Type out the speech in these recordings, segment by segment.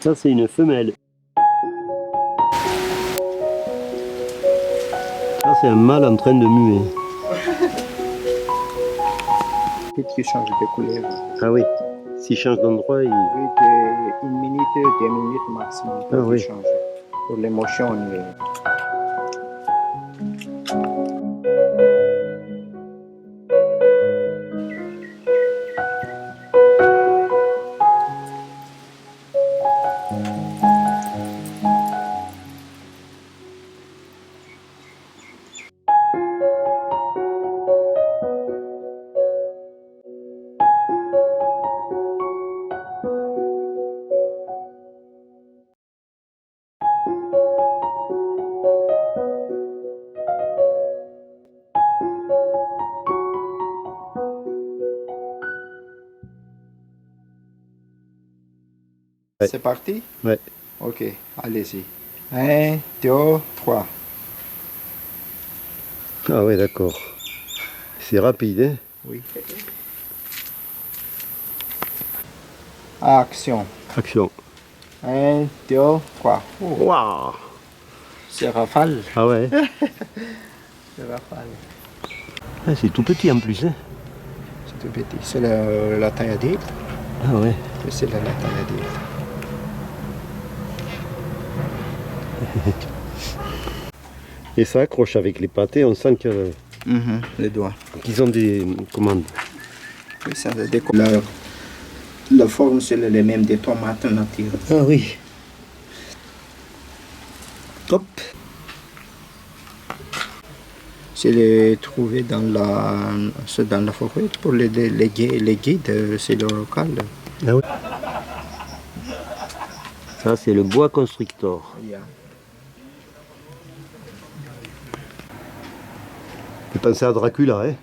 Ça, c'est une femelle. Ça, c'est un mâle en train de muer. Peut-être qu'il change de couleur. Ah oui. S'il change d'endroit, il... Oui, de 1 minute, 2 minutes maximum pour Ah oui. changer. Pour l'émotion, on est... Ouais. C'est parti? Ouais. Ok, allez-y. 1, 2, 3. Ah ouais, d'accord. C'est rapide, hein? Oui. Action. Action. 1, 2, 3. Oh, Waouh! c'est rafale. Ah ouais. C'est rafale. Ah, c'est tout petit en plus, hein? C'est tout petit. C'est la taille adulte. Ah ouais. Et c'est la taille adulte. Et ça accroche avec les pâtés, on sent Les doigts. qu'ils ont des commandes. Oui, ça la forme, c'est les mêmes des tomates nature. Ah oui. Hop. C'est les trouver dans la forêt pour les guides, c'est le local. Ah oui. Ça, c'est le bois constrictor. Tu pensais à Dracula, hein?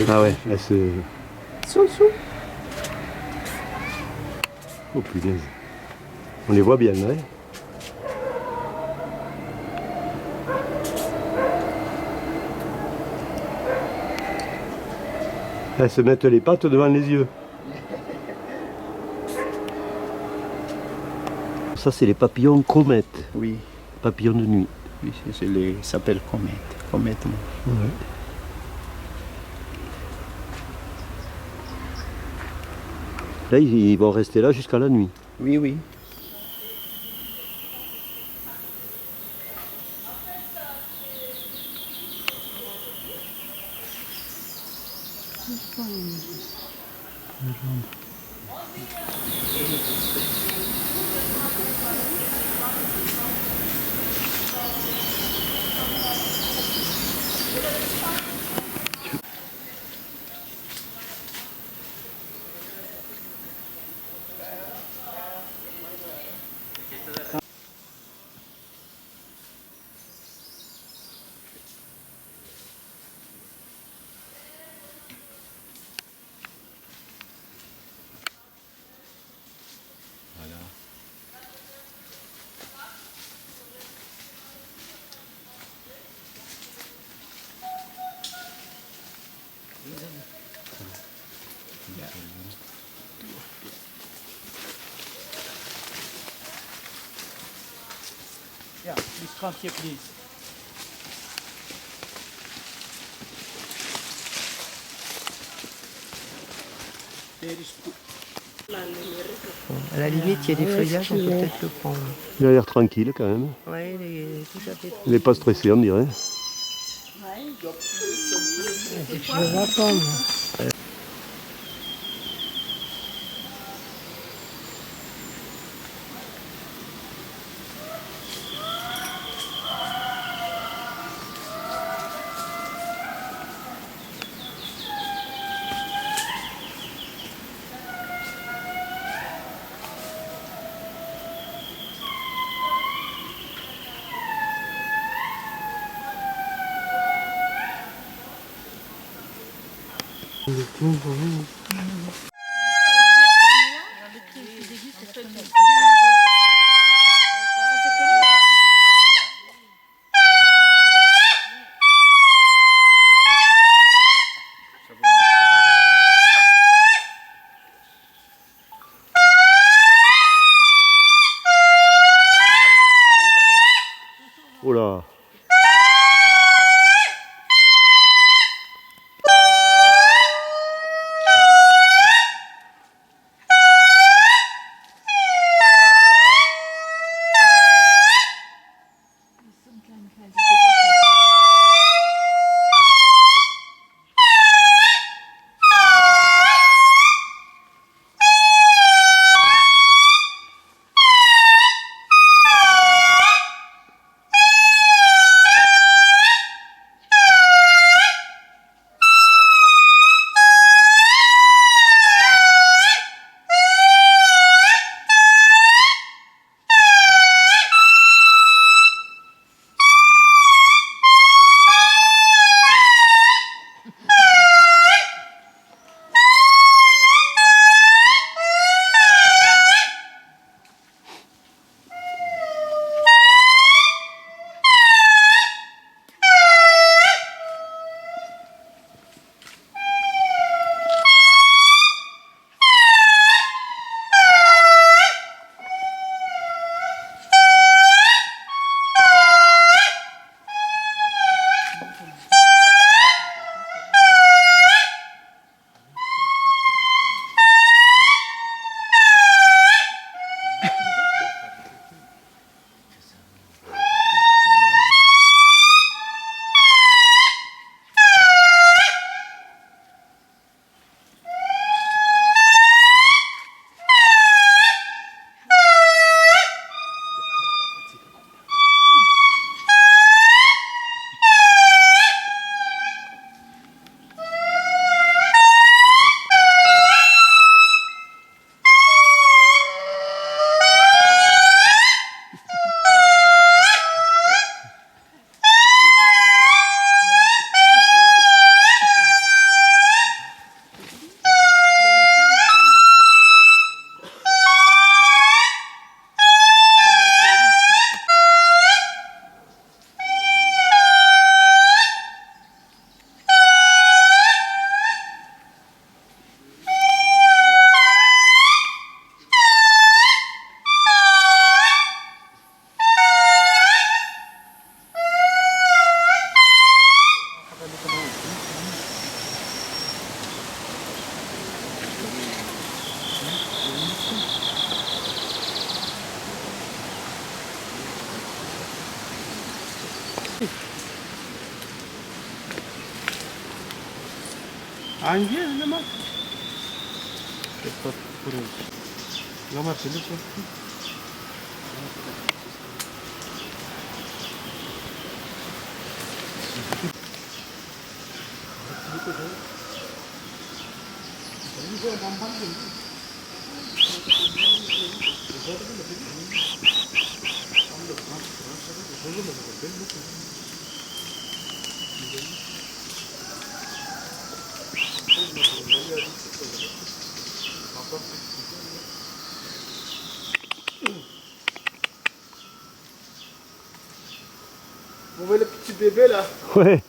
Ah ouais, elle se... Oh punaise. On les voit bien, hein? Elles se mettent les pattes devant les yeux. Ça, c'est les papillons comètes. Oui, Papillons de nuit. oui ça s'appelle comète. Comète. Ouais. Là, ils vont rester là jusqu'à la nuit. Oui, oui. Yeah, please come here, please. À la limite, il y a des feuillages, on peut peut-être le prendre. Il a l'air tranquille quand même. Ouais, il est tout à fait. Il n'est pas stressé, on dirait. Je le vois pas, moi. Oh là. Angia naman. Gamar sila po. On voit le petit bébé là. Ouais.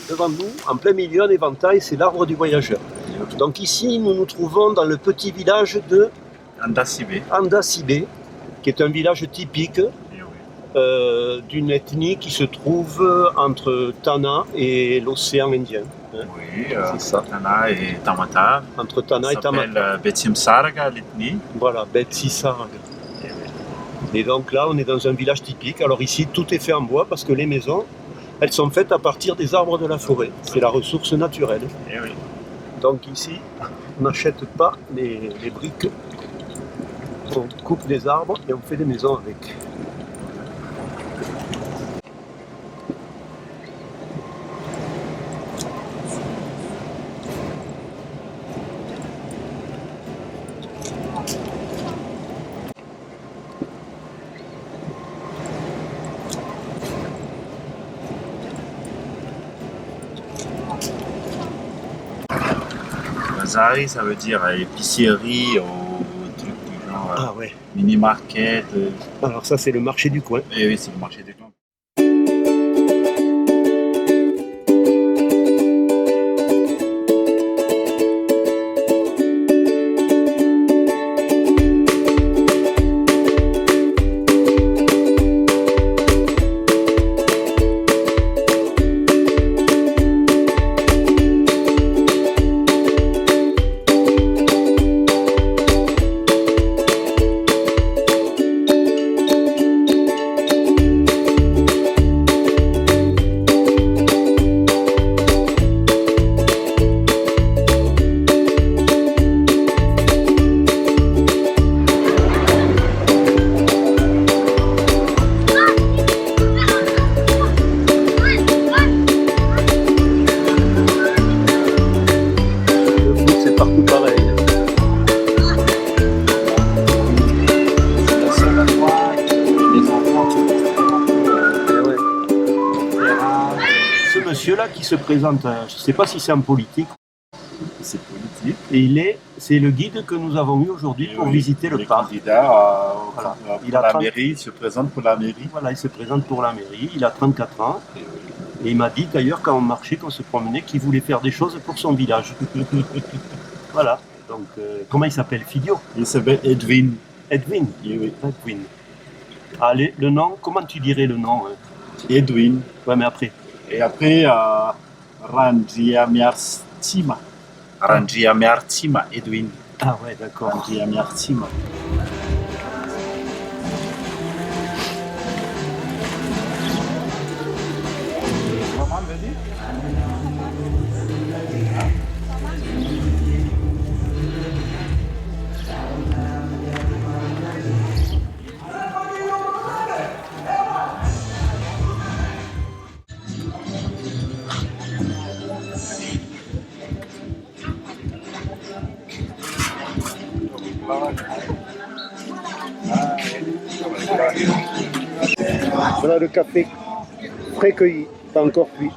Devant nous, en plein milieu, un éventail, c'est l'arbre du voyageur. Donc ici, nous nous trouvons dans le petit village de Andasibe. Andasibe, qui est un village typique d'une ethnie qui se trouve entre Tana et l'océan Indien. Oui, C'est ça. Tana et Tamata. Entre Tana et Ça s'appelle Tamata. Betsim Sarga, l'ethnie. Voilà, Betsi Sarg. Et donc là, on est dans un village typique. Alors ici, tout est fait en bois parce que les maisons, elles sont faites à partir des arbres de la forêt. C'est la ressource naturelle. Eh oui. Donc ici, on n'achète pas les briques. On coupe des arbres et on fait des maisons avec. Bazari, ça veut dire épicerie ou truc du genre Ah ouais. mini-market. Alors ça, c'est le marché du coin. Eh oui, c'est le marché des coins. qui se présente, je ne sais pas si c'est en politique, C'est politique. et c'est le guide que nous avons eu aujourd'hui pour visiter le parc. Candidat Voilà. pour Il a la 30 mairie, il se présente pour la mairie. Voilà, il se présente pour la mairie, il a 34 ans. Et il m'a dit d'ailleurs quand on marchait, quand on se promenait, qu'il voulait faire des choses pour son village. Voilà, donc comment il s'appelle? Fidio? Il s'appelle Edwin. Edwin? Oui. Edwin. Allez, le nom, comment tu dirais le nom? Edwin. Ouais, mais après. Et après, Rangiamiartima. Rangiamiartima, Edwin. Ah ouais, d'accord. Rangiamiartima. Voilà le café frais cueilli, pas encore cuit.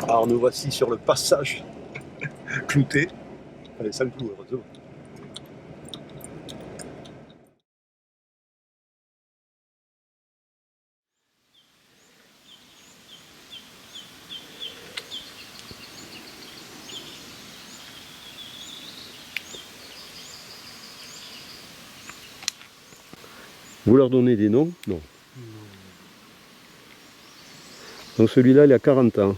Alors nous voici sur le passage clouté. Allez, ça le clou, heureusement. Vous leur donnez des noms? Non. Donc celui-là, il a 40 ans.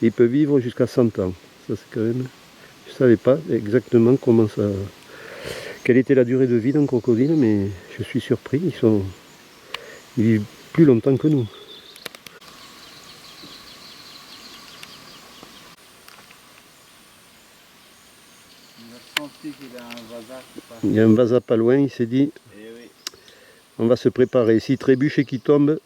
Il peut vivre jusqu'à 100 ans. Ça, c'est quand même... Je ne savais pas exactement comment ça... quelle était la durée de vie d'un crocodile, mais je suis surpris. Ils vivent plus longtemps que nous. Il y a un vasa pas loin, il s'est dit... On va se préparer. S'il trébuche et qu'il tombe...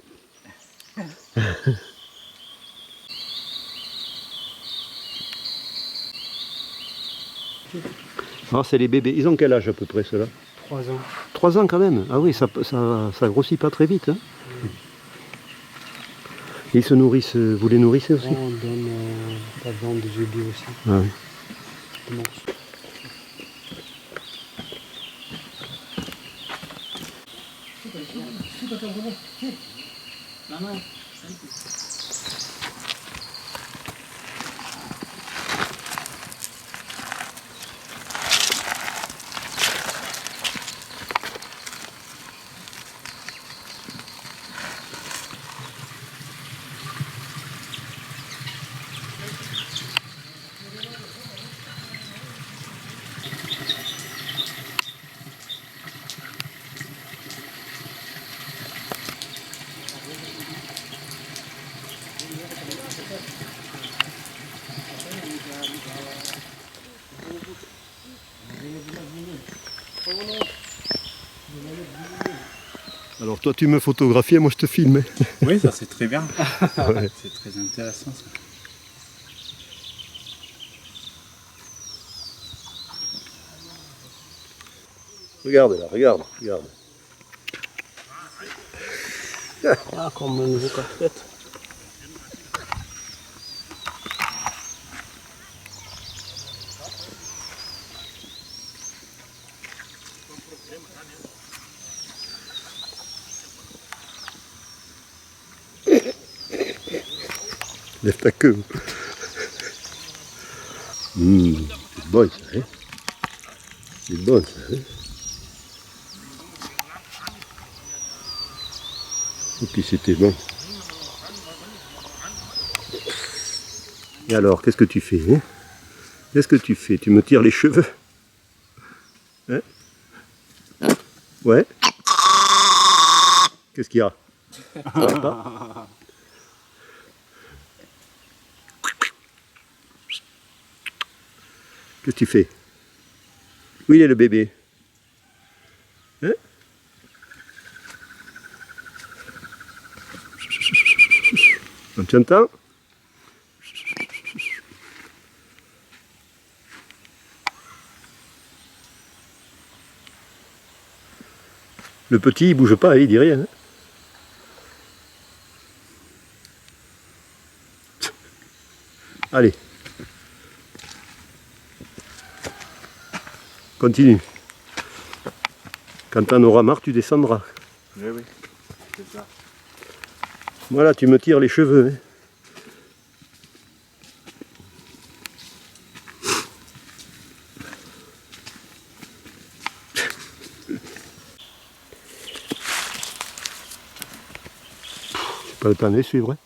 Ah, c'est les bébés. Ils ont quel âge à peu près ceux-là? 3 ans. 3 ans quand même. Ah oui, ça grossit pas très vite. Hein. Ils se nourrissent, vous les nourrissez aussi? On donne la viande de gibier aussi. Ah oui. Des morceaux. Alors toi tu me photographies et moi je te filme. Oui, ça c'est très bien. Ouais. C'est très intéressant ça. Regarde là, regarde, regarde. Ah, comme un nouveau casse-tête. Lève ta queue. C'est bon ça, hein? C'est bon ça, hein? Et puis c'était bon. Et alors, qu'est-ce que tu fais, hein? Qu'est-ce que tu fais? Tu me tires les cheveux? Hein? Ouais? Qu'est-ce qu'il y a? Ça va pas? Qu'est-ce que tu fais? Où il est le bébé? Hein? Tu entends? Le petit il bouge pas, il dit rien. Hein? Allez. Continue. Quand t'en auras marre, tu descendras. Oui, oui, c'est ça. Voilà, tu me tires les cheveux. Hein. C'est pas le temps de les suivre. Hein.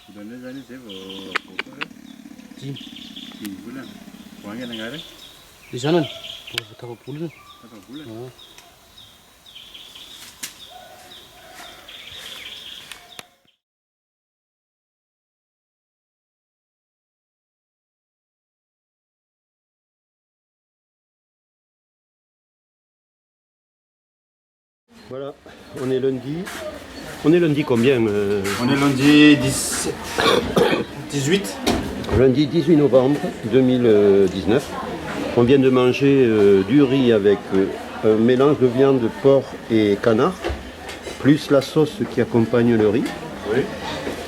Sudah ni jadi saya bawa di bulan. Wangi negara? Di sana? Berapa bulan? Berapa bulan? Oh. Voilà, on est lundi. On est lundi combien On est lundi 18. Lundi 18 novembre 2019. On vient de manger du riz avec un mélange de viande, de porc et canard, plus la sauce qui accompagne le riz. Oui.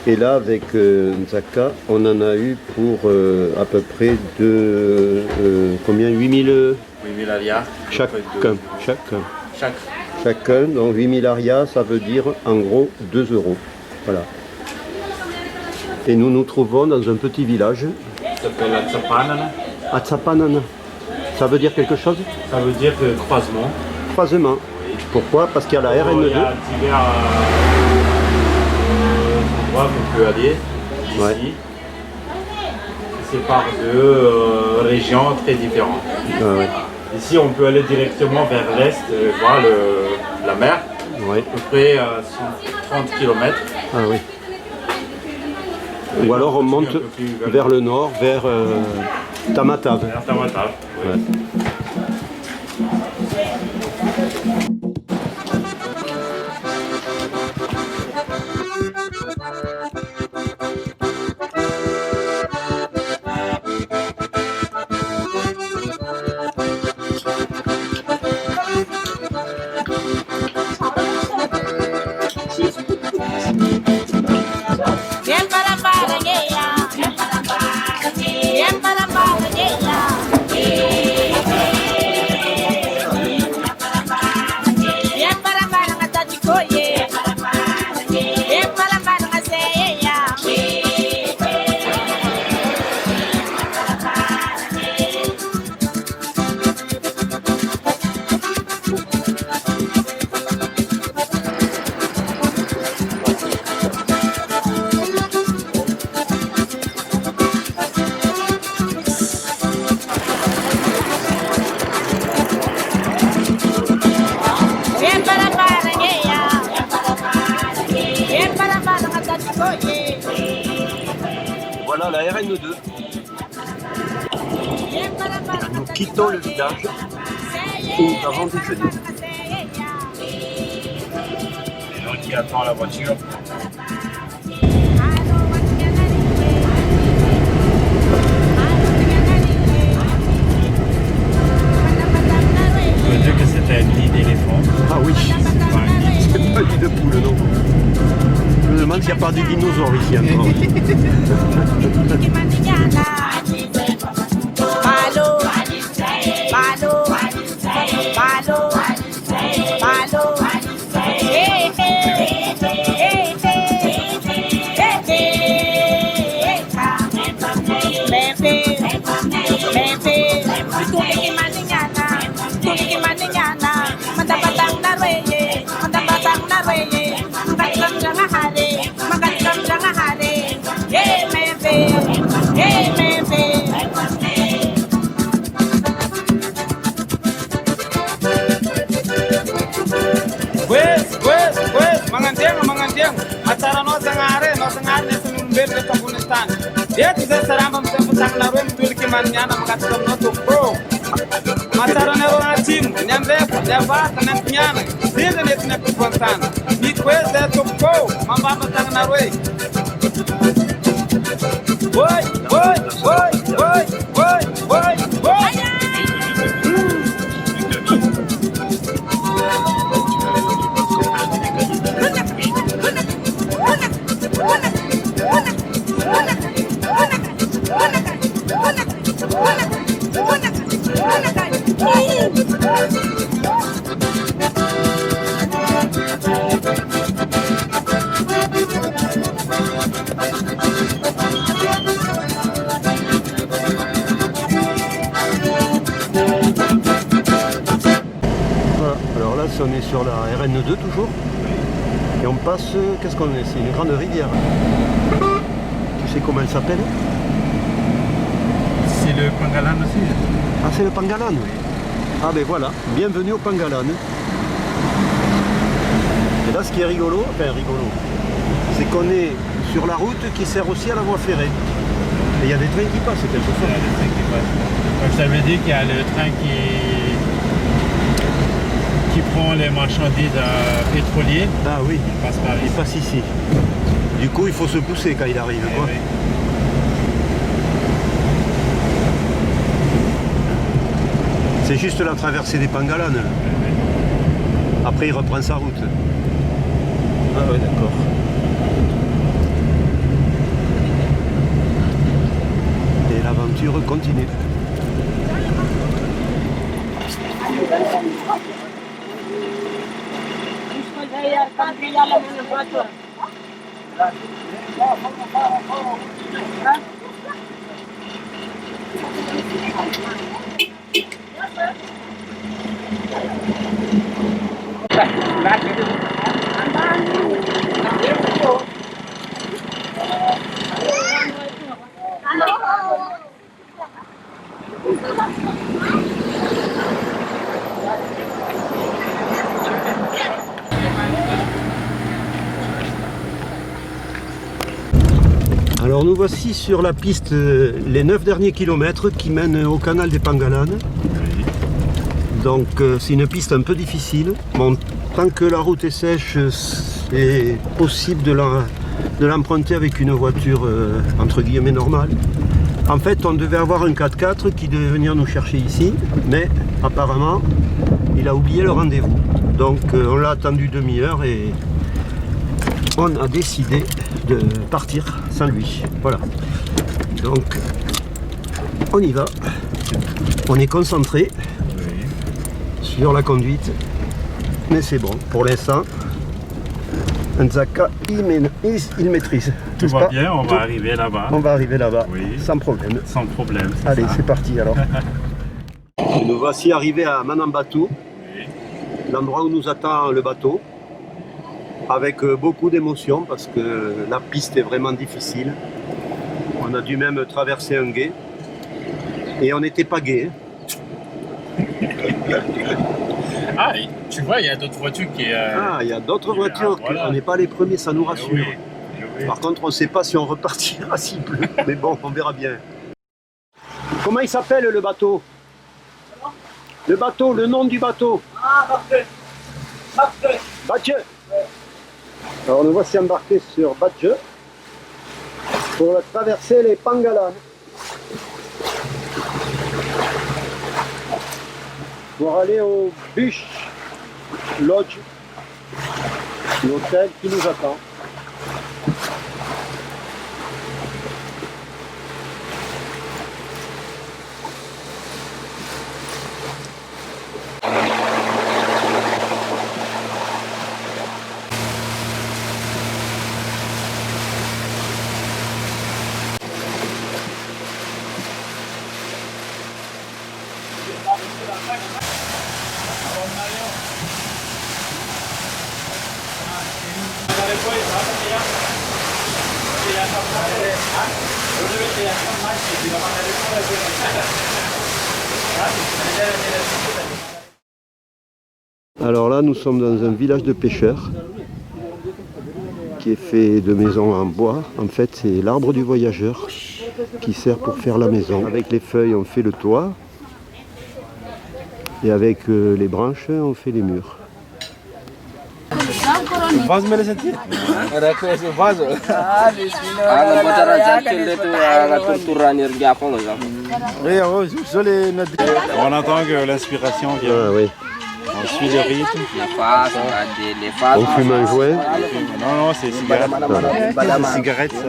Et là, avec Nzaka, on en a eu pour à peu près combien 8000 8000 arias. chacun. Chaque. Donc 8000 arias, ça veut dire en gros 2 €. Voilà. Et nous nous trouvons dans un petit village, Ça s'appelle Atsapanana. à Tsapanana. Ça veut dire quelque chose? Ça veut dire croisement. Croisement. Pourquoi? Parce qu'il y a la Il y RN2. a divers endroits qu'on peut aller ici. Ouais. C'est par deux régions très différentes. Ah ouais. Ici, on peut aller directement vers l'est, voir la mer, Ouais. à peu près 130 km. Ah oui. Ou alors on monte vers le nord, vers Tamatave. Vers Tamatave. Ouais. Voilà la RN2. Nous quittons le village où nous avons déjeuné. Et donc qui attend la voiture. On peut dire que c'était un nid d'éléphant. Ah oui, C'est pas un nid. c'est pas du de poule, non. Je me demande s'il n'y a pas des dinosaures ici encore. Mangantiang, acara no sangare nesunun berde Afghanistan. Dia tidak serambam seputang lawan memiliki manjana mengatakan no tukro. Acara no acim, nyambe dapat nantinya. Dia net nak kuantan. Di kues dia tukro, mamba matang narwe. Boy, boy, boy, boy, boy, boy, boy. Voilà, alors là on est sur la RN2 toujours. Et on passe, qu'est-ce qu'on est? C'est une grande rivière. Tu sais comment elle s'appelle? C'est le Pangalan aussi. Ah, c'est le Pangalan. Ah ben voilà, bienvenue au Pangalan. Et là ce qui est rigolo, c'est qu'on est sur la route qui sert aussi à la voie ferrée. Et il y a des trains qui passent quelquefois. Il y a des trains qui passent. Donc ça veut dire qu'il y a le train qui prend les marchandises pétrolières. Ah oui, Il passe par il ici. passe ici. Du coup il faut se pousser quand il arrive, Eh quoi. oui. C'est juste la traversée des Pangalanes. Là. Après il reprend sa route. Ah ouais, d'accord. Et l'aventure continue. Alors nous voici sur la piste, les 9 derniers kilomètres qui mènent au canal des Pangalanes. Donc c'est une piste un peu difficile. Bon, tant que la route est sèche, c'est possible de l'emprunter avec une voiture entre guillemets normale. En fait, on devait avoir un 4x4 qui devait venir nous chercher ici, mais apparemment, il a oublié le rendez-vous. Donc on l'a attendu demi-heure et on a décidé de partir sans lui. Voilà. Donc on y va. On est concentré sur la conduite, mais c'est bon. Pour l'instant, Nzaka, il maîtrise. Tout va bien, on va arriver là-bas. On va arriver là-bas, Oui. sans problème. Sans problème. Allez, c'est parti alors. Nous voici arrivés à Manambatou, l'endroit où nous attend le bateau, avec beaucoup d'émotion parce que la piste est vraiment difficile. On a dû même traverser un gué et on n'était pas gai. Ah, tu vois, il y a d'autres voitures qui... Ah, il y a d'autres voitures, voilà. On n'est pas les premiers, ça nous rassure. Oui. Par contre, on ne sait pas si on repartira s'il pleut, mais bon, on verra bien. Comment il s'appelle le bateau? Le bateau, le nom du bateau? Ah, parfait. Badje. Alors nous voici embarqués sur Badje pour traverser les Pangalanes. Pour aller au Bush Lodge, l'hôtel qui nous attend. Alors là, nous sommes dans un village de pêcheurs qui est fait de maisons en bois. En fait, c'est l'arbre du voyageur qui sert pour faire la maison. Avec les feuilles, on fait le toit et avec les branches, on fait les murs. Vaso meresentir? Ada ke si vaso. Ala bicara jakil itu ala turturanir Japon là. On entend que l'inspiration vient. Ah oui. On suit le rythme. Les phases. On fume un joint. Non, c'est cigarette. C'est cigarette, ça.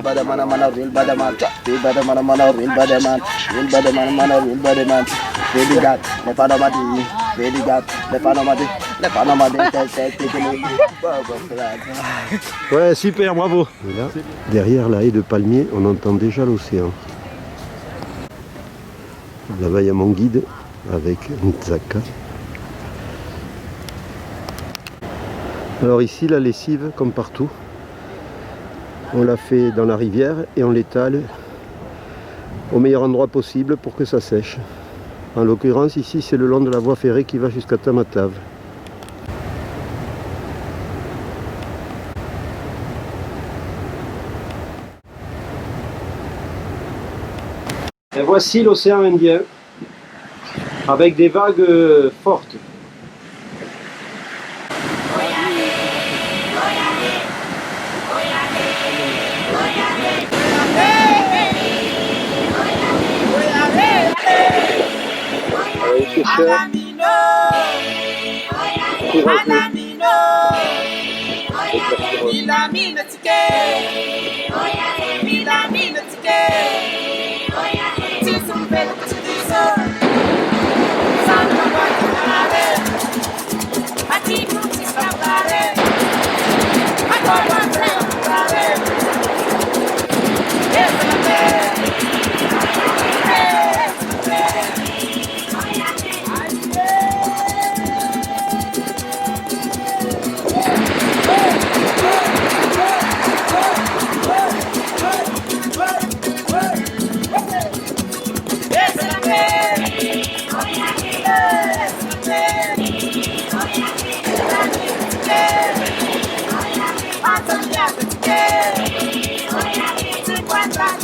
Ouais, super, bravo. Et là, derrière la haie de palmiers, on entend déjà l'océan. Là-bas, il y a mon guide avec Nzaka. Alors ici, la lessive, comme partout, on la fait dans la rivière et on l'étale au meilleur endroit possible pour que ça sèche. En l'occurrence, ici, c'est le long de la voie ferrée qui va jusqu'à Tamatave. Et voici l'océan Indien, avec des vagues fortes. Bye.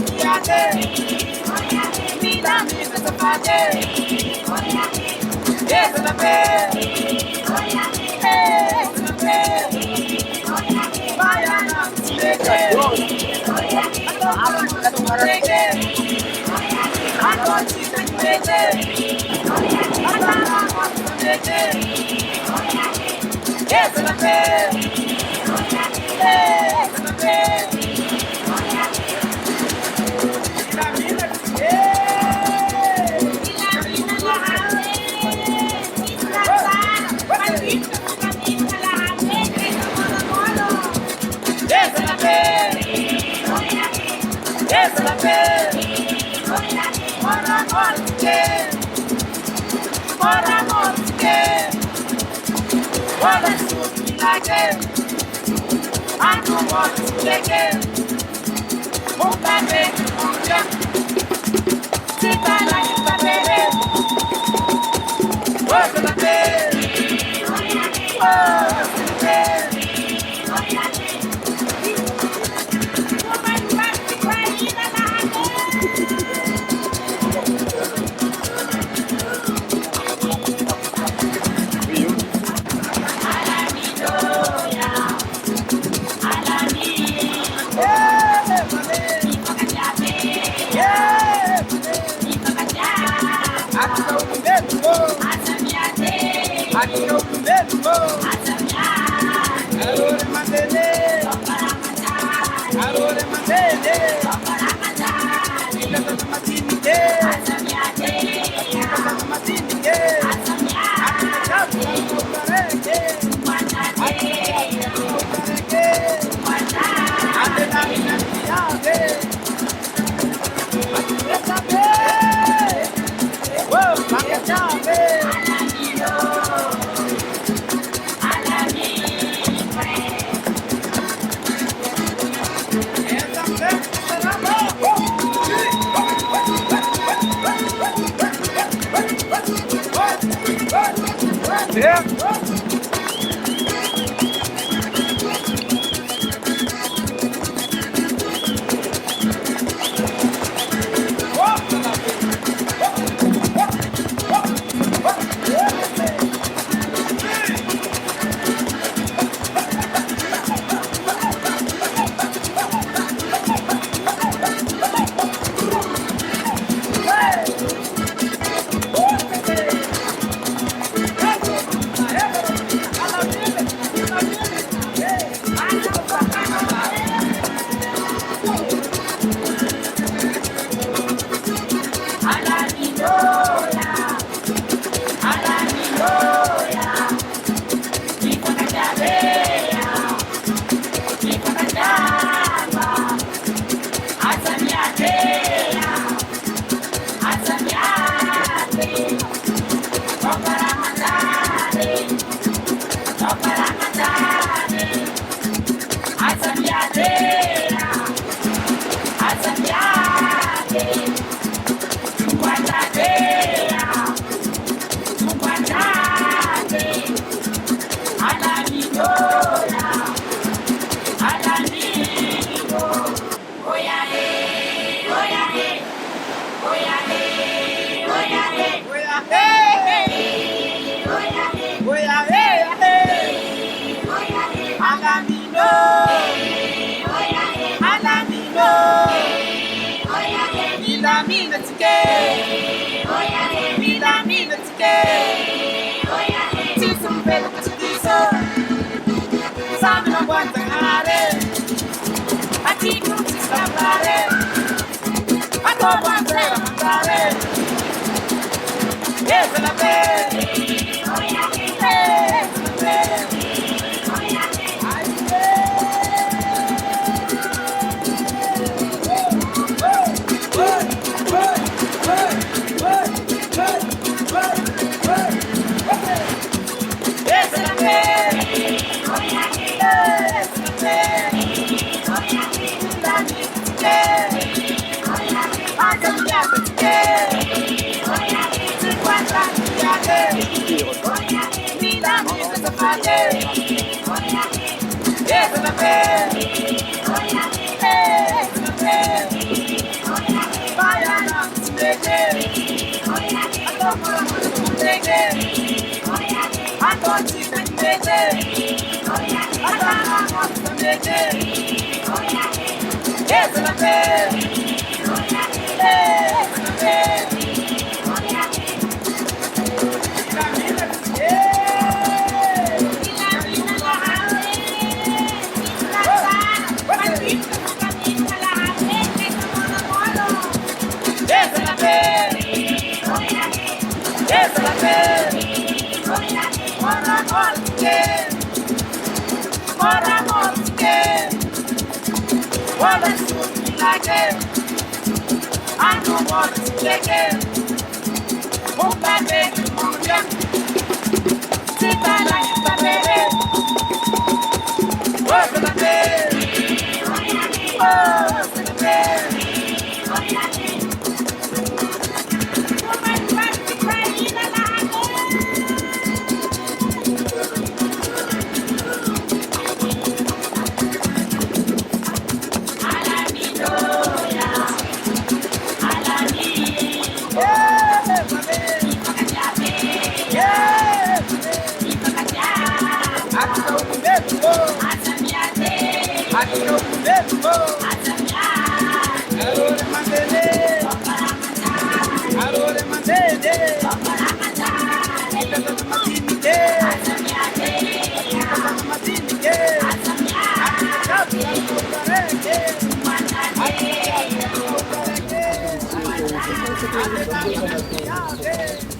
Yes,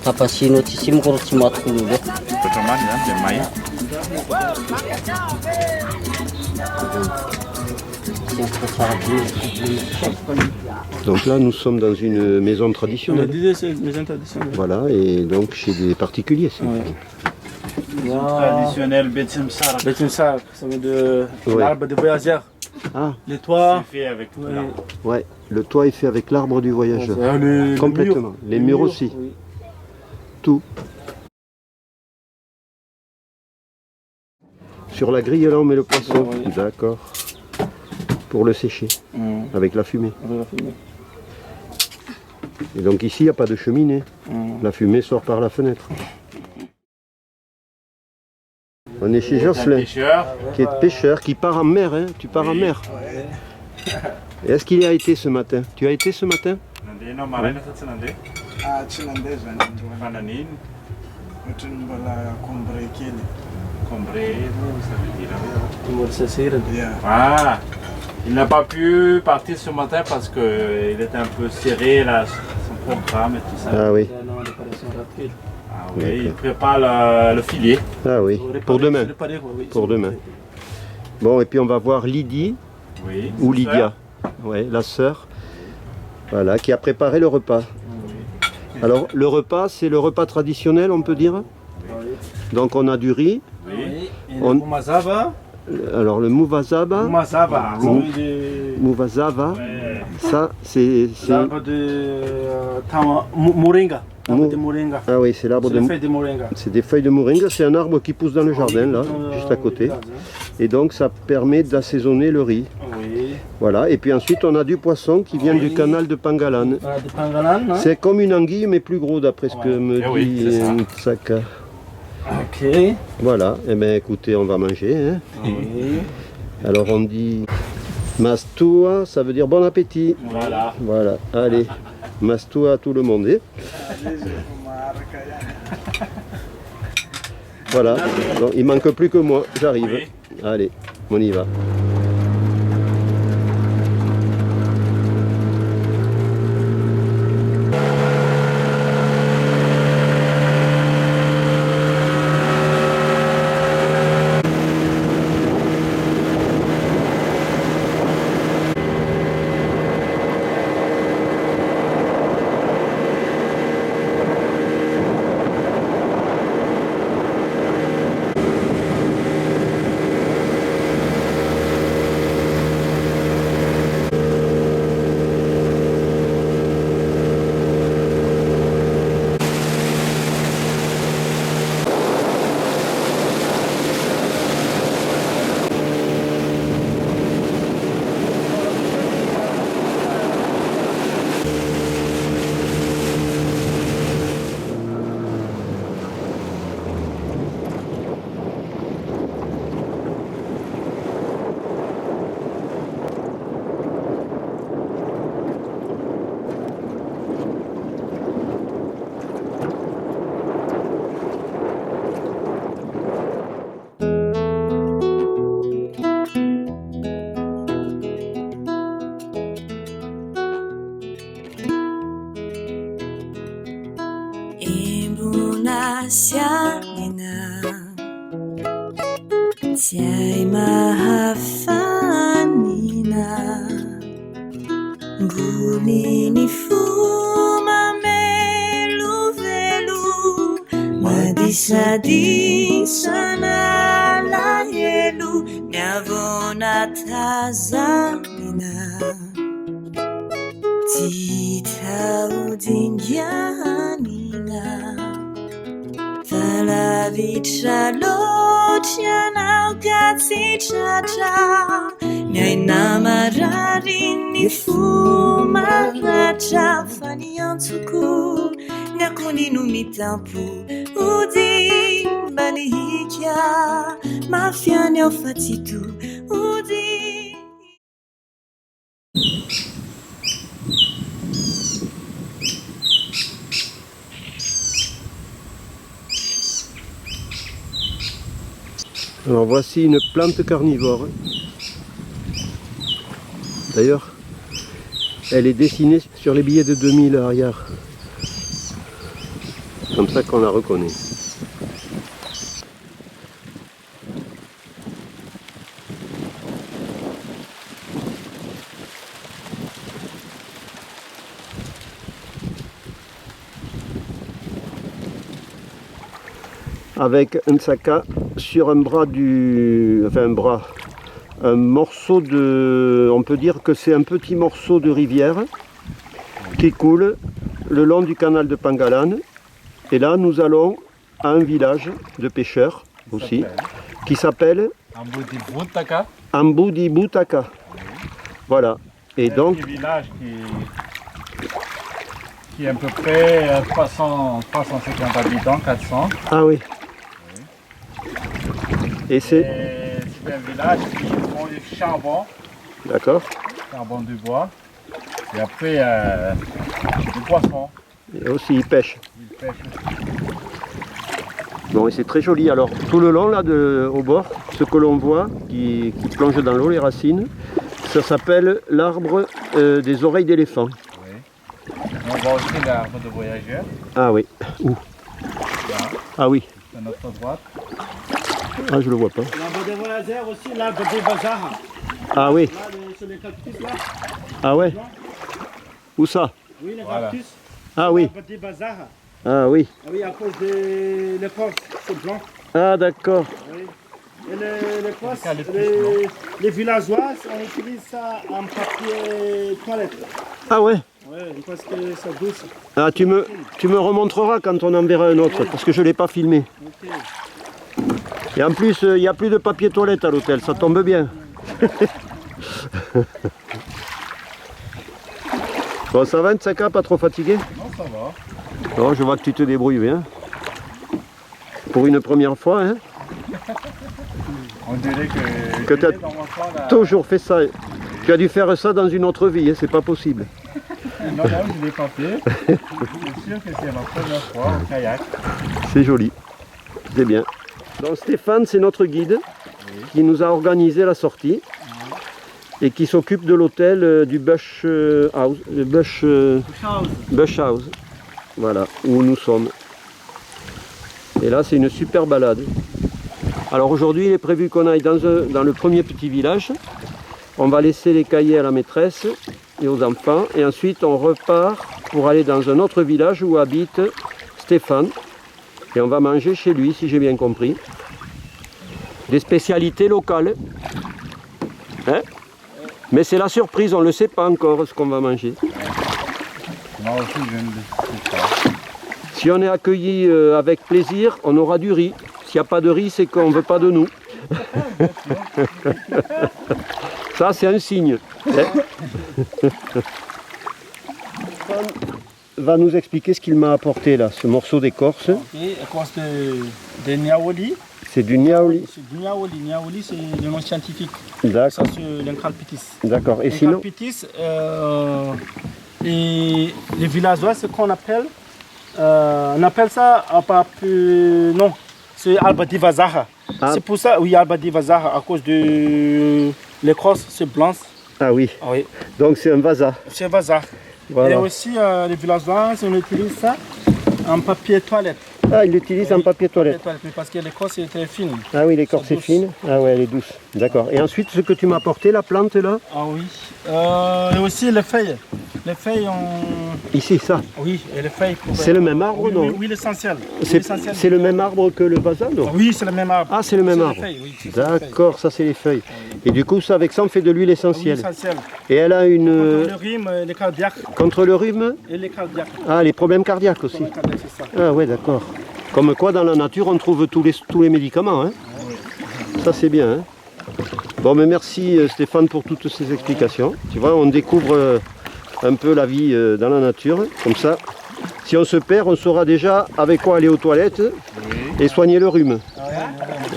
Tapasino tsisimo koro tsy maty kololo. Autrement, c'est maïs. Donc là, nous sommes dans une maison traditionnelle. C'est une maison traditionnelle. Voilà, et donc chez des particuliers. Traditionnel Betimsar. Betimsar, ça vient de Ouais. l'arbre de voyageurs. Ah, Les toits. C'est fait avec tout là. ouais, le toit est fait avec l'arbre du voyageur. Le Complètement. mur. Les murs aussi. Oui. Tout. Sur la grille, là, on met le poisson. Oui. D'accord. Pour le sécher, avec la fumée. Et donc ici, il n'y a pas de cheminée. La fumée sort par la fenêtre. On est chez Jocelyn, qui est pêcheur, qui part en mer. Hein. Tu pars en mer. Et est-ce qu'il y a été ce matin? Tu as été ce matin? Ah, il n'a pas pu partir ce matin parce qu'il était un peu serré là, son programme et tout ça. Ah oui. Ah oui, il prépare le filet. Ah oui. Pour demain. Pour demain. Bon, et puis on va voir Lydie, Oui. ou Lydia, ouais, la sœur, voilà, qui a préparé le repas. Alors, le repas, c'est le repas traditionnel, on peut dire. Donc, on a du riz. Oui. On- Mazava. Alors, le mouvazaba. Mazava. Mouvazaba, Ouais. ça, c'est... L'arbre de moringa. L'arbre de moringa. Ah oui, c'est l'arbre C'est de... les feuilles de moringa. C'est des feuilles de moringa, c'est un arbre qui pousse dans le jardin, là, juste à côté. Et donc, ça permet d'assaisonner le riz. Oui. Voilà, et puis ensuite, on a du poisson qui vient du canal de Pangalan. Ah, de Pangalan, hein? C'est comme une anguille, mais plus gros, d'après ce que me Eh oui, dit c'est ça. Saka. Ok. Voilà, et bien écoutez, on va manger. Hein. Oui. Alors on dit Mastua, ça veut dire bon appétit. Voilà. Voilà, allez, Mastua à tout le monde. Hein. Voilà, donc, il manque plus que moi, j'arrive. Oui. Allez, on y va. nini fuma melu velu madisa na lahelu nyavona tazamina titaudinyanina Valavitra lotia naukatitratra Nyaina marari ni fumaratra Faniantuku Nyakuninu mitampu Udi balihikya Mafiani ofatitu Udi Alors voici une plante carnivore. D'ailleurs, elle est dessinée sur les billets de 2000 à arrière. Comme ça qu'on la reconnaît. Avec un saka sur un bras un morceau de, on peut dire que c'est un petit morceau de rivière qui coule le long du canal de Pangalan. Et là, nous allons à un village de pêcheurs aussi, qui s'appelle Ambudibutaka. Voilà. Et donc, un petit village qui est à peu près 350 habitants, 400. Ah oui. Et c'est un village qui font du charbon. D'accord. Charbon du bois. Et après, du poisson. Et aussi, ils pêchent. Ils pêchent. Bon, et c'est très joli. Alors, tout le long, là, au bord, ce que l'on voit, qui plonge dans l'eau, les racines, ça s'appelle l'arbre des oreilles d'éléphant. Oui. On voit aussi l'arbre de voyageurs. Ah oui. Où? Là. Ah oui. À notre droite. Ah, je le vois pas. L'arbre des voyageurs aussi, l'arbre des bazars. Ah oui. Là, sur les cactus là. Ah ouais. Où ça? Oui, les Voilà. cactus. Ah oui. L'arbre des bazars. Ah oui. Oui, à cause de l'écorce, c'est blanc. Ah d'accord. Oui. Et l'écorce, Eucalyptus, les villageois, on utilise ça en papier toilette. Ah ouais. Oui, parce que c'est douce. Ah, tu me remontreras quand on en verra un autre, parce que je ne l'ai pas filmé. Ok. Et en plus, il n'y a plus de papier toilette à l'hôtel, ça tombe bien. Bon, ça va, Ntsaka, pas trop fatigué? Non, ça va. Non, je vois que tu te débrouilles bien. Pour une première fois, hein? On dirait Que tu as dans mon temps, là, toujours fait ça. Tu as dû faire ça dans une autre vie, hein? C'est pas possible. Non, je ne l'ai pas fait. C'est sûr que c'est ma première fois au kayak. C'est joli, c'est bien. Donc Stéphane, c'est notre guide qui nous a organisé la sortie et qui s'occupe de l'hôtel du Bush House. Voilà, où nous sommes. Et là, c'est une super balade. Alors aujourd'hui, il est prévu qu'on aille dans le premier petit village. On va laisser les cahiers à la maîtresse et aux enfants. Et ensuite, on repart pour aller dans un autre village où habite Stéphane. Et on va manger chez lui, si j'ai bien compris. Des spécialités locales. Hein? Mais c'est la surprise, on ne le sait pas encore ce qu'on va manger. Moi aussi, je ne le sais pas. Si on est accueilli avec plaisir, on aura du riz. S'il n'y a pas de riz, c'est qu'on ne veut pas de nous. Ça, c'est un signe. Va nous expliquer ce qu'il m'a apporté là, ce morceau d'écorce. Ok, écorce de niaouli. C'est du niaouli. C'est du niaouli. Niaouli, c'est le nom scientifique. Ça, D'accord. c'est l'encalpitis. D'accord. Et sinon, L'encalpitis, et les villageois, ce qu'on appelle, on appelle ça, non, c'est Alba Divazaha. Ah. C'est pour ça, oui, Alba Divazaha, à cause de l'écorce, c'est blanche. ah oui. Oui, Donc c'est un vasa. c'est Vaza. Et Voilà. aussi, les villageois, on utilise ça en papier toilette. Ah, il l'utilise en papier toilette. Mais parce que l'écorce est très fine. Ah oui, l'écorce C'est est douce. fine. Ah ouais, elle est douce. D'accord. Et ensuite, ce que tu m'as apporté, la plante là? Ah oui. Et aussi les feuilles. Les feuilles, Ici, ça. oui, et les feuilles. C'est le même arbre, oui, non? Oui, oui, l'essentiel. C'est le même arbre que le basan, non? Oui, c'est le même arbre. Ah, c'est le même les arbre. feuilles, oui, c'est les feuilles. D'accord, ça c'est les feuilles. Et du coup, ça, avec ça, on fait de l'huile Oui, essentielle. l'essentiel. Et elle a Contre une... le rhume, les cardiaques Contre le rhume? et les cardiaques. Ah, les problèmes cardiaques aussi. Les cardiaques, c'est ça. Ah ouais, d'accord. Comme quoi, dans la nature, on trouve tous les médicaments. Hein. Ça, c'est bien. Hein. Bon, mais merci Stéphane pour toutes ces explications. Tu vois, on découvre un peu la vie dans la nature. Comme ça, si on se perd, on saura déjà avec quoi aller aux toilettes et soigner le rhume.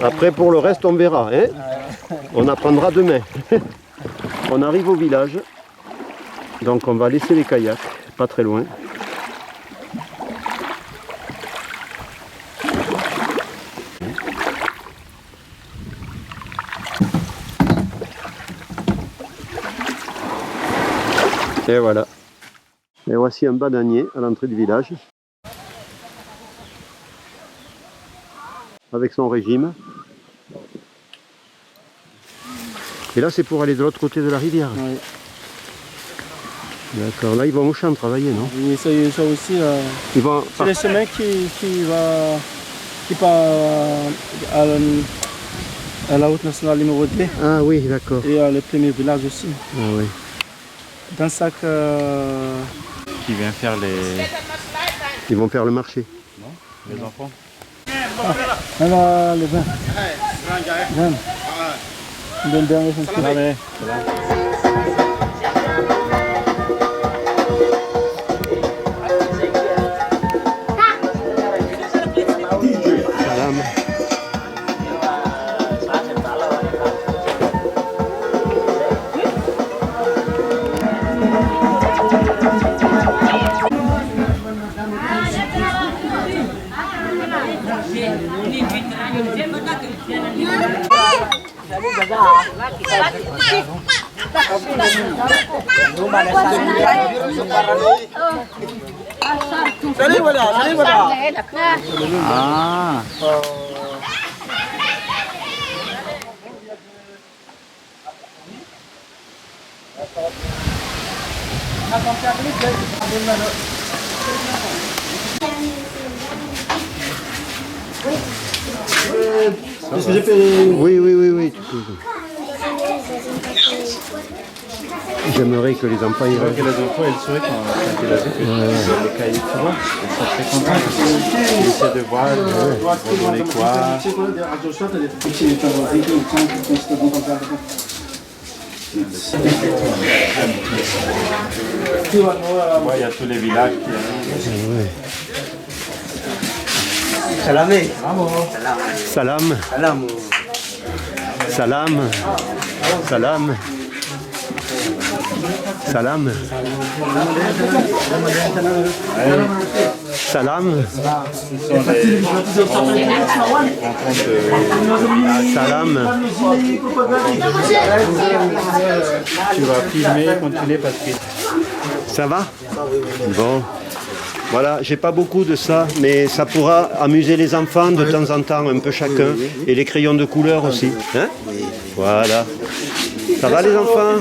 Après, pour le reste, on verra. Hein. On apprendra demain. On arrive au village. Donc, on va laisser les kayaks, pas très loin. Et voilà. Et voici un bananier à l'entrée du village. Avec son régime. Et là c'est pour aller de l'autre côté de la rivière. Oui. D'accord. Là ils vont au champ travailler, non? Oui, ça aussi, Ils vont... c'est le chemin qui part à la route nationale numéro 2 Ah oui, d'accord. et le premier village aussi. Ah, oui. Dans ça que... Qui vient faire les Ils vont faire le marché. enfants. Voilà le vin. Vin. Vin dernier, c'est ça. Allez. Salam. Ah. Oui. J'aimerais que les enfants y Que les enfants, ils sourient quand il a vu que les cahiers, tu vois, ils sont très contents parce qu'ils essaient de voir, ils vont donner quoi. Ouais, il y a tous les villages qui arrivent. Salam. Salam. Salam. Salam. Salam. Ce sont les rencontres de... Salam. Tu vas filmer, continuer parce que... Ça va? Bon. Voilà, j'ai pas beaucoup de ça, mais ça pourra amuser les enfants de temps en temps, un peu chacun, et les crayons de couleur aussi. Hein? Voilà. Ça va les enfants?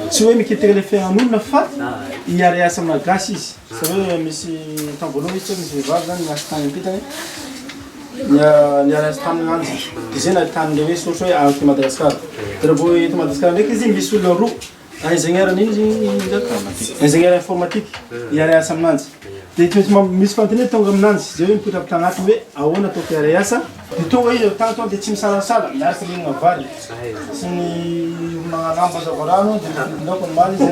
Tsy hoe mikitiky le fiagnan'olona fa hiary asa malagasy izy. Sa hoe misy tany voalohany izy misy vehivavy zany miasa tany ampitany. Niary asa tany anjy. Dia zay nahitan'ilay hoe sotra hoe avy Madagasikara. Dia raha vao eto Madagasikara ndraiky izy misy olona roa. Ingénieur ingénieur informatique hiary asa aminanjy. Dia misy fanontaniana tonga aminanjy. Zay hoe mipoitra amin'ny tanatiny hoe ahoana ataoko hiary asa. Dia tonga izy tany tonga dia tsy misalasala. Miaraka mihinana vary. Sy ny manamba zavarano dia laoko ny maly izy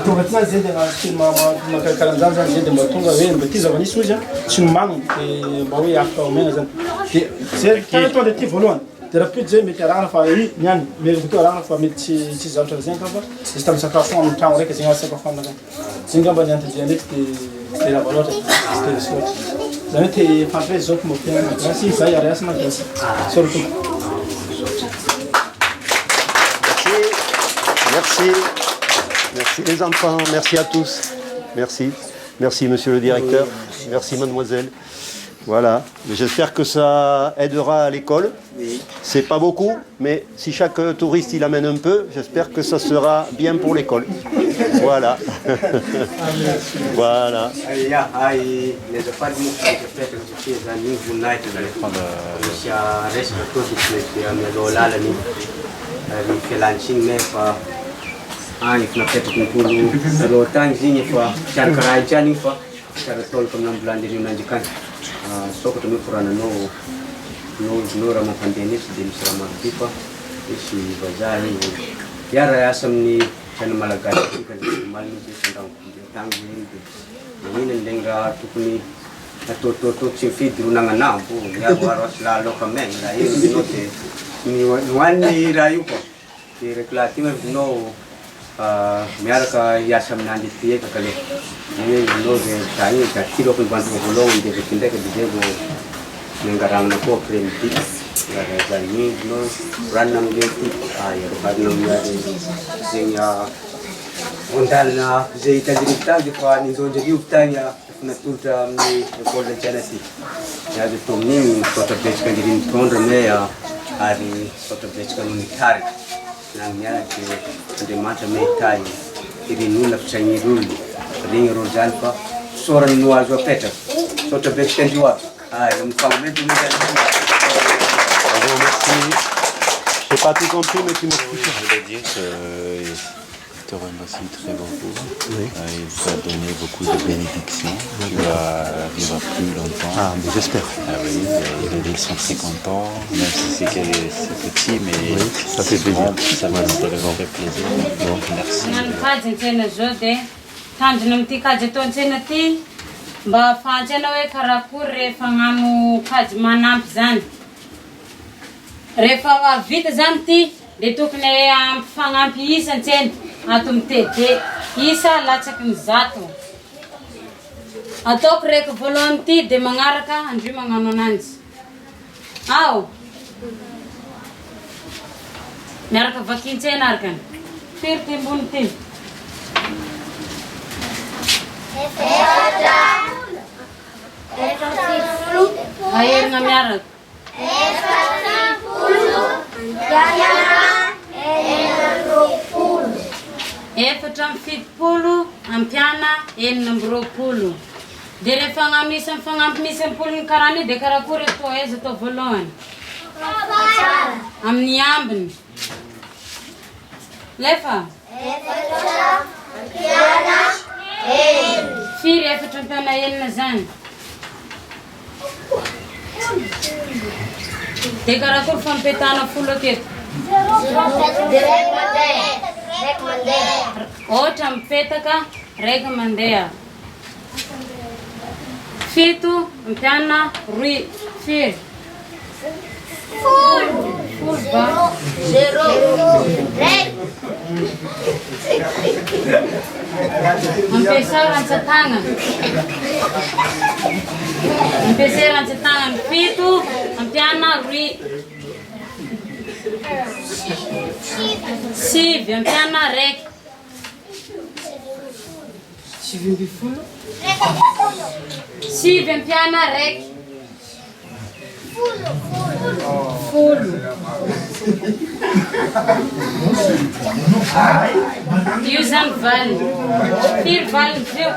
tonga ty zany dia makarakaran'izany zany zay dia mba tonga hoe mba ty zava-nisy ozy tsy nomagniny dia mba hoe afaka omena zany. Dia zay tany tonga dia ty voalohany. Dia raha pity zay mety arahana fa niany mety avy arahana fa mety tsy zavatra zay fa izy tamin'ny sakafo amin'ny tragno raiky zay gnasy sakafo amina zany. Zay ngamba ny antody ndraiky dia lava loatra tsy dia soatra. Zany hoe te fantre zao ko mampiaina malagasy zay ary asa malagasy. Soroko. Merci. Merci les enfants, merci à tous. Merci. Merci monsieur le directeur. Merci mademoiselle. Voilà. J'espère que ça aidera à l'école. C'est pas beaucoup, mais si chaque touriste il amène un peu, j'espère que ça sera bien pour l'école. Voilà. Voilà. no rama pandeni di Musrama Pipa isi bazari yara yasamni tan malagali kan malni di sandang tangin ini ndenga tukuni to cifi durunanga nampu ya waros la lo kamen la ini no te ni wani rayu ko di reklati no miarka yasam nandi tie kale ini no de tani ka kilo ko bantu ko lo inde ke tinde ke dego ngarang na ko kremti gara gani no ranam geti ay ranam ya senya ondal na zeita dirita de ko ani do jadi utanya na tulta ni ko de janati ya de tomni ko to pech kan dirin tondre me ya ari ko to pech kan ni tar nang ya ke de mata me tai irin nula fsanyi rul ring rozalpa soran nuazo peta so to pech kan diwa. Bravo, merci. Je n'ai pas tout compris, mais tu m'as touché. Je voulais dire qu'il te remercie très beaucoup. Oui. Il t'a donné beaucoup de bénédictions. Tu vas vivre plus longtemps. Ah, mais j'espère. Ah oui, ils sont très contents, même si c'est petit, mais oui, ça fait plaisir. Ça va nous fait plaisir. Donc, merci. Mba fantsena hoe karakory rehefa hagnano kajy manampy zany. Rehefa vita zany ty, de tokony ampy fagnampy isa antsena ato mitede. Isa latsaky ny 100. Ataoko raiky voalohany ty de magnaraka andrio magnano ananjy. Ao. Miaraka vakintsena araka. Firy ty ambony ty. Ayer ngamiarak. Efatra fitopolo ampiana enina amby roapolo. De rehefa misy mifagnampy misy ampolony karany de karakory atao aiza atao voalohany? Amin'ny ambiny. Lefa? Efatra ampiana enina. Firy efatra ampiana enina zany? De karakory fampetana folo aketo? Ohatra mipetaka, raika mandeha. Fito ampiana roy, firy? Folo ba? Ampiasa rantsan-tanana. Ampiasa rantsan-tanana. Fito ampiana roy. Sivy ampiana raiky. Sivy amby folo? Sivy ampiana raiky. Folo. Io zany valo. Firy valo zio?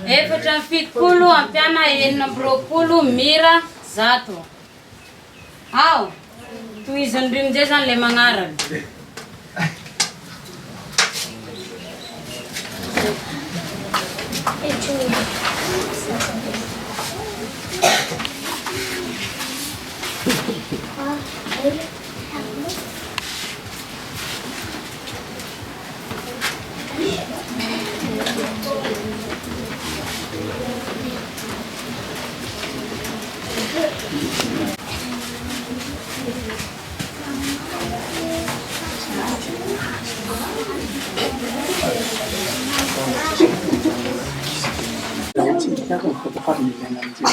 Efatra amby fitopolo ampiana enina amby roapolo mira 100. Ao, tohizany reo amin'izay zany le magnaraka. Kita kan foto hari dengan dia.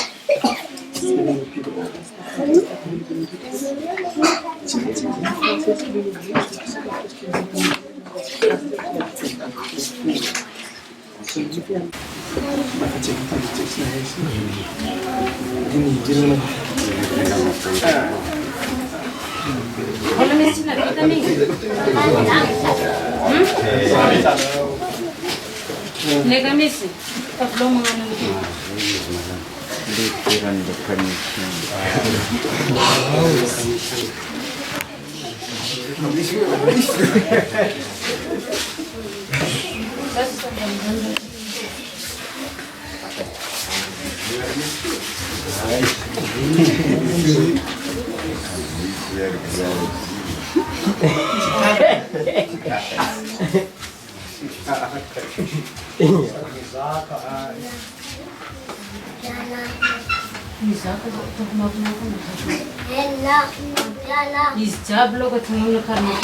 Olha medicina aqui também. Lega mesi. Tá belum mengenai. Liburan depan itu. Izjablo ketemu karena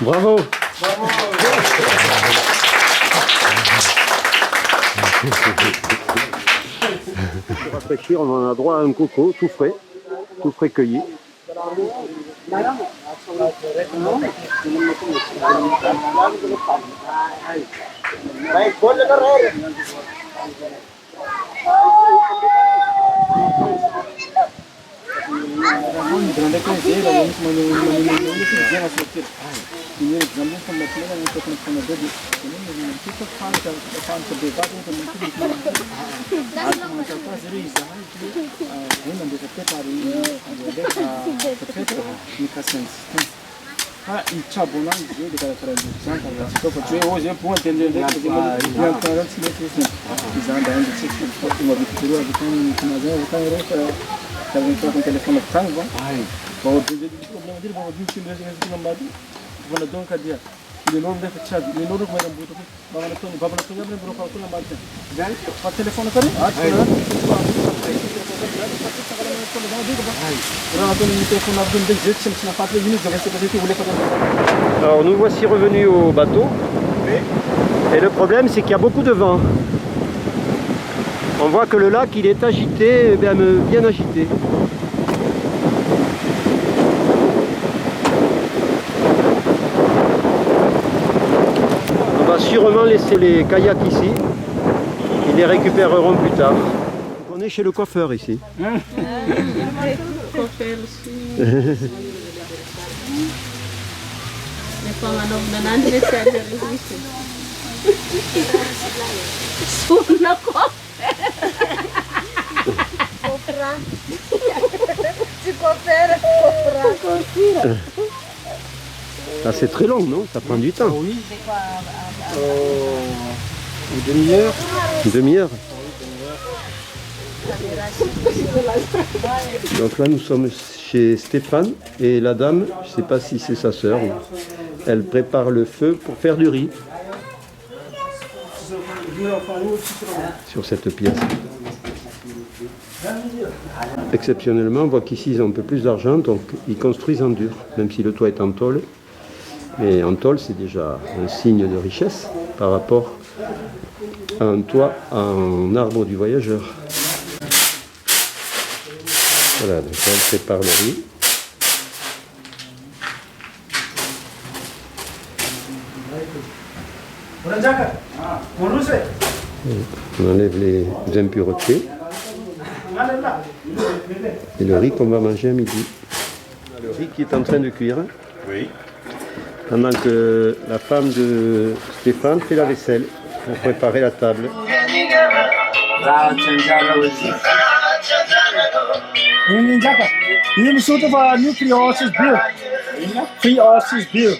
Bravo. Pour rafraîchir, on en a droit à un coco tout frais cueilli. Le nom de Tchad, le nom de Madame Boutou, Madame Tony, Babala Tony, Madame Boutou, Madame Boutou. Pas téléphone à faire? Ah, tu Alors nous voici revenus au bateau. Et le problème c'est qu'il y a beaucoup de vent. On voit que le lac il est agité, même bien agité. On va sûrement laisser les kayaks ici. Ils les récupéreront plus tard. On est chez le coiffeur ici. Ah, c'est très long, non? Ça prend du temps. Oui. Une demi-heure. Une demi-heure. Donc là nous sommes chez Stéphane et la dame, je ne sais pas si c'est sa sœur, elle prépare le feu pour faire du riz sur cette pièce. Exceptionnellement, on voit qu'ici ils ont un peu plus d'argent, donc ils construisent en dur, même si le toit est en tôle. Mais en tôle c'est déjà un signe de richesse par rapport à un toit en arbre du voyageur. Voilà, donc on prépare le riz. On enlève les impuretés. Et le riz qu'on va manger à midi. Le riz qui est en train de cuire. Oui. Pendant que la femme de Stéphane fait la vaisselle pour préparer la table. You sort of a new 3 horses beer. 3 horses beer.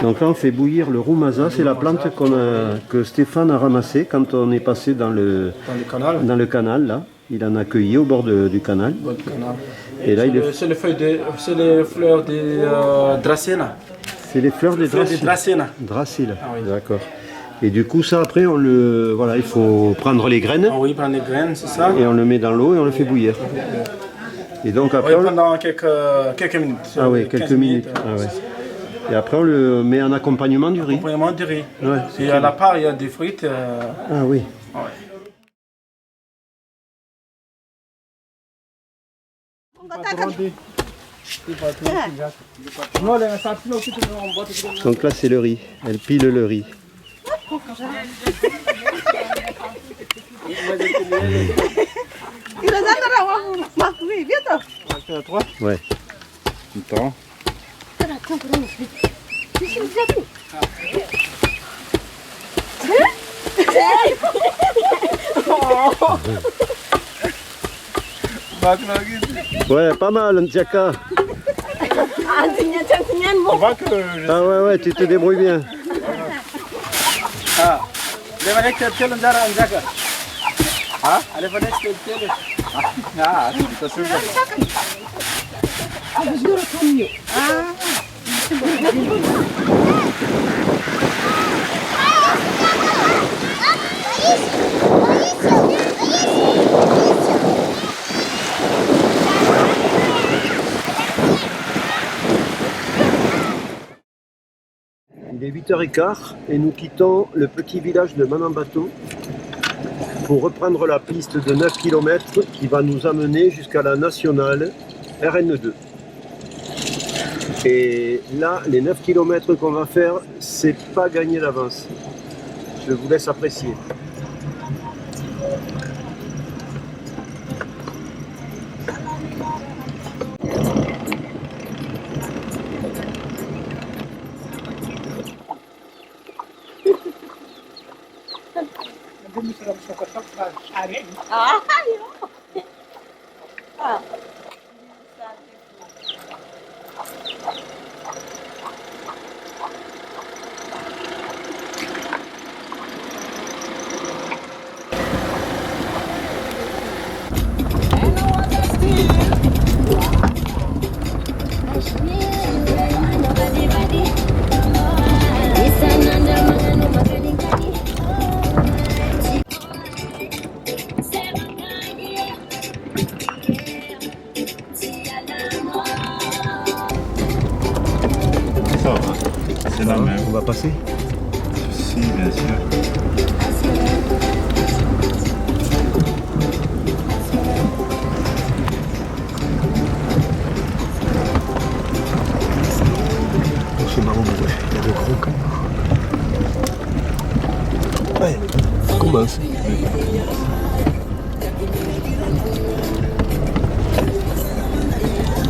Donc là on fait bouillir le roumaza, c'est la plante que Stéphane a ramassée quand on est passé dans le canal là. Il en a cueilli au bord du canal. Et là c'est les fleurs de Dracena. C'est les fleurs de Dracena. Dracena, ah, oui. D'accord. Et du coup ça après voilà, il faut prendre les graines. Ah oui, prendre les graines, c'est ça. Et on le met dans l'eau et on le fait bouillir. Et donc après oui, pendant quelques minutes. Ah oui, quelques minutes. Ah, ouais. Et après on le met en accompagnement du riz. Accompagnement du riz. Ouais, et à la part il y a des frites. Ah oui. Ouais. Donc là c'est le riz, elle pile le riz. Ouais. Attends. Ouais, pas mal, Ndiaka. Ah ouais, tu te débrouilles bien. Ah, Il est 8h15 et nous quittons le petit village de Manambato pour reprendre la piste de 9 km qui va nous amener jusqu'à la nationale RN2. Et là, les 9 km qu'on va faire, c'est pas gagné d'avance. Je vous laisse apprécier. Ouais, ça commence.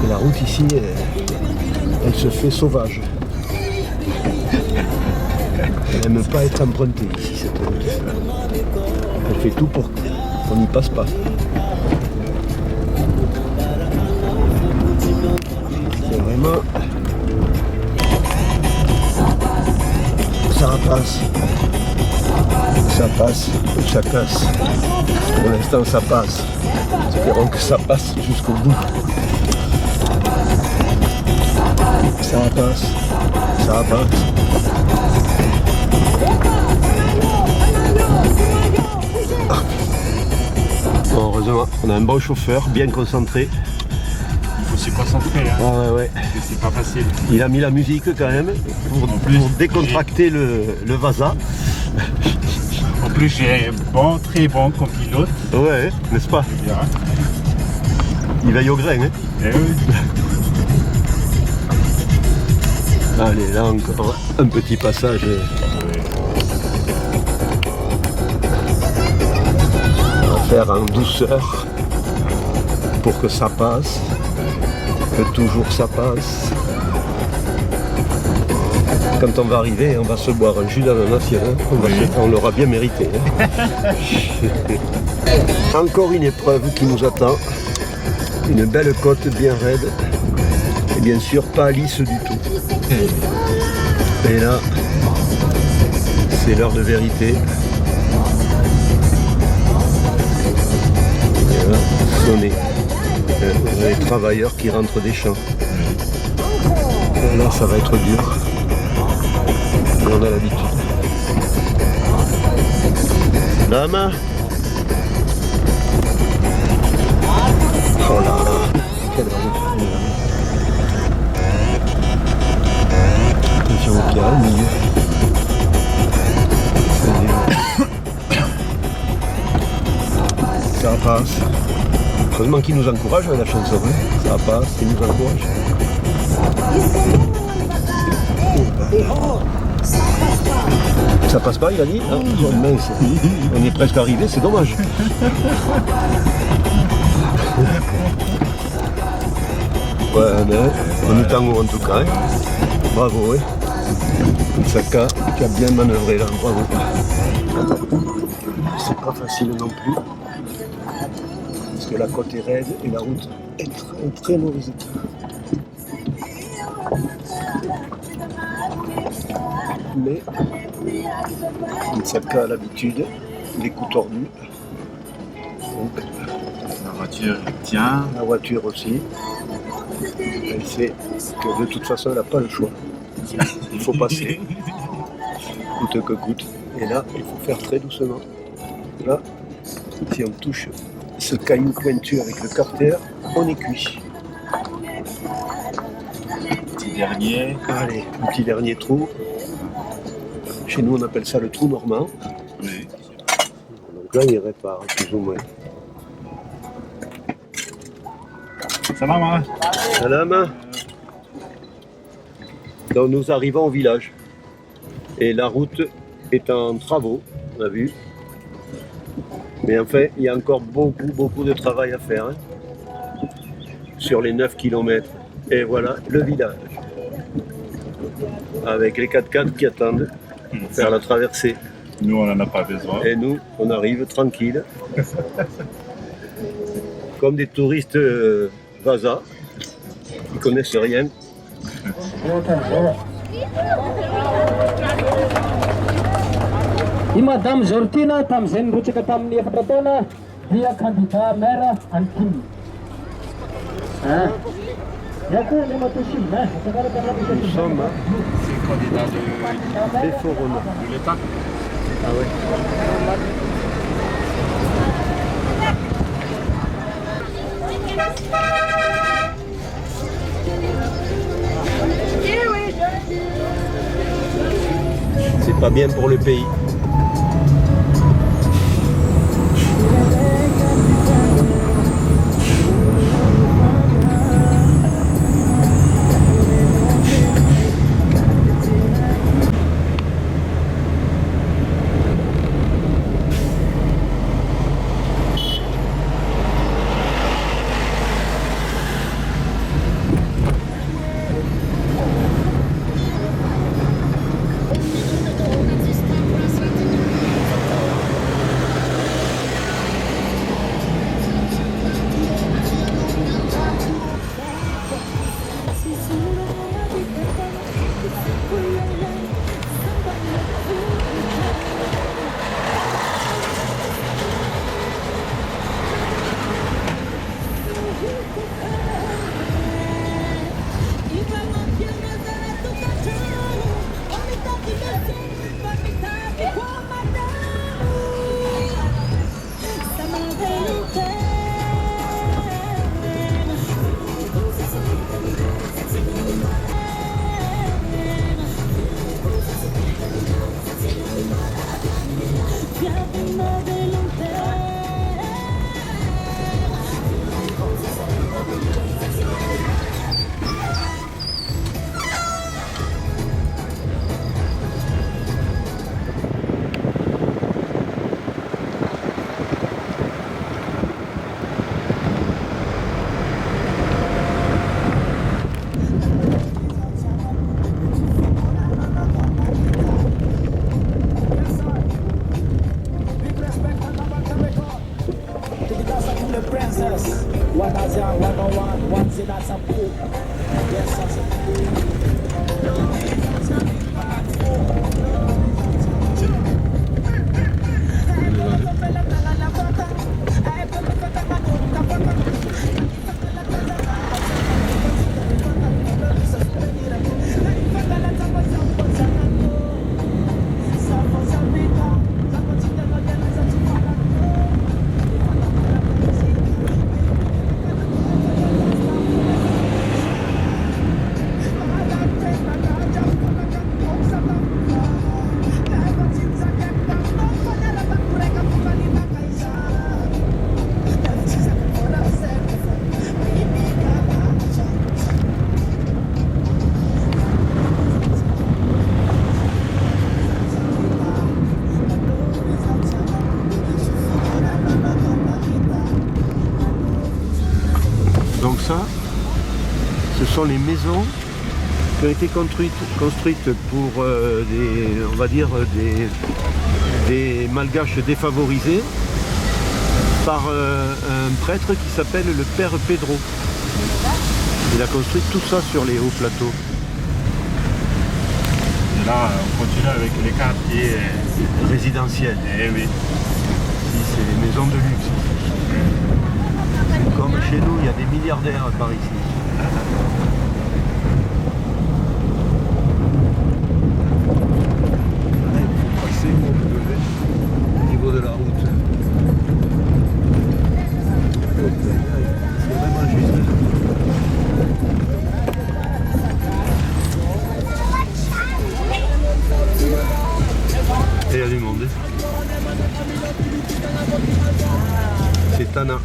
Et la route ici, elle se fait sauvage. Elle n'aime pas être empruntée ici, cette route. Elle fait tout pour qu'on n'y passe pas. C'est vraiment... Ça passe. Ça passe ou ça casse. Pour l'instant, ça passe. Espérons que ça passe jusqu'au bout. Ça passe. Ça passe. Bon, heureusement, on a un bon chauffeur, bien concentré. Il faut se concentrer, hein. Ah ouais, ouais. C'est pas facile. Il a mis la musique quand même pour décontracter le Vasa. En plus, j'ai un très bon copilote. Ouais, n'est-ce pas? Il veille au grain, hein. Eh oui. Allez, là encore un petit passage. On va faire en douceur pour que ça passe, que toujours ça passe. Quand on va arriver, on va se boire un jus d'ananas, hein. On l'aura bien mérité. Hein. Encore une épreuve qui nous attend. Une belle côte bien raide. Et bien sûr pas lisse du tout. Et là, c'est l'heure de vérité. Et là, sonner. Les travailleurs qui rentrent des champs. Et là, ça va être dur. Et on a l'habitude. Dame. Oh là là. Quelle route. Attention au pied, au milieu. Ça passe. Heureusement qu'il nous encourage la chanson. Hein. Ça passe, il nous encourage. Ça passe pas, il a dit ah, mince. On est presque arrivé, c'est dommage. Ouais, mais on est en haut en tout cas. Hein. Bravo, hein. Saka, tu as bien manœuvré là, bravo. C'est pas facile non plus. Parce que la côte est raide et la route est en très mauvais état. Mais Saka a l'habitude, les coups tordus. Donc, la voiture tient. La voiture aussi. Elle sait que de toute façon elle n'a pas le choix. Il faut passer, coûte que coûte. Et là, il faut faire très doucement. Là, si on touche ce caillou pointu avec le carter, on est cuit. Petit dernier. Allez, un petit dernier trou. Chez nous, on appelle ça le trou normand. Oui. Donc là, il répare, plus ou moins. Salam. Salam. Donc nous arrivons au village. Et la route est en travaux, on a vu. Mais enfin, il y a encore beaucoup de travail à faire. Hein, sur les 9 km. Et voilà le village. Avec les 4x4 qui attendent pour faire la traversée. Nous, on n'en a pas besoin. Et nous, on arrive tranquille. Comme des touristes Vasa, qui connaissent rien. I Madame Zortina tamin'izay nirotsaka tamin'ny efatra taona dia candidat maire Antim. Nous sommes candidat de Forum. De l'État. Ah ouais. C'est pas bien pour le pays. Donc ça, ce sont les maisons qui ont été construites pour on va dire des malgaches défavorisés par un prêtre qui s'appelle le Père Pedro. Il a construit tout ça sur les hauts plateaux. Et là, on continue avec les quartiers résidentiels. Eh oui. Ici, c'est les maisons de luxe. Comme chez nous, il y a des milliardaires par ici. Il faut passer au niveau de la route. C'est vraiment juste. Et il y a du monde. C'est Tana.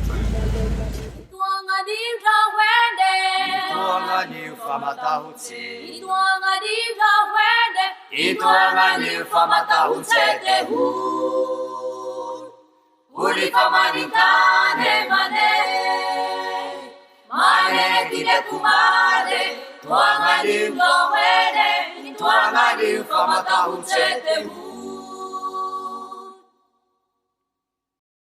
Tuanga limlo wede, tuanga limfamata utsete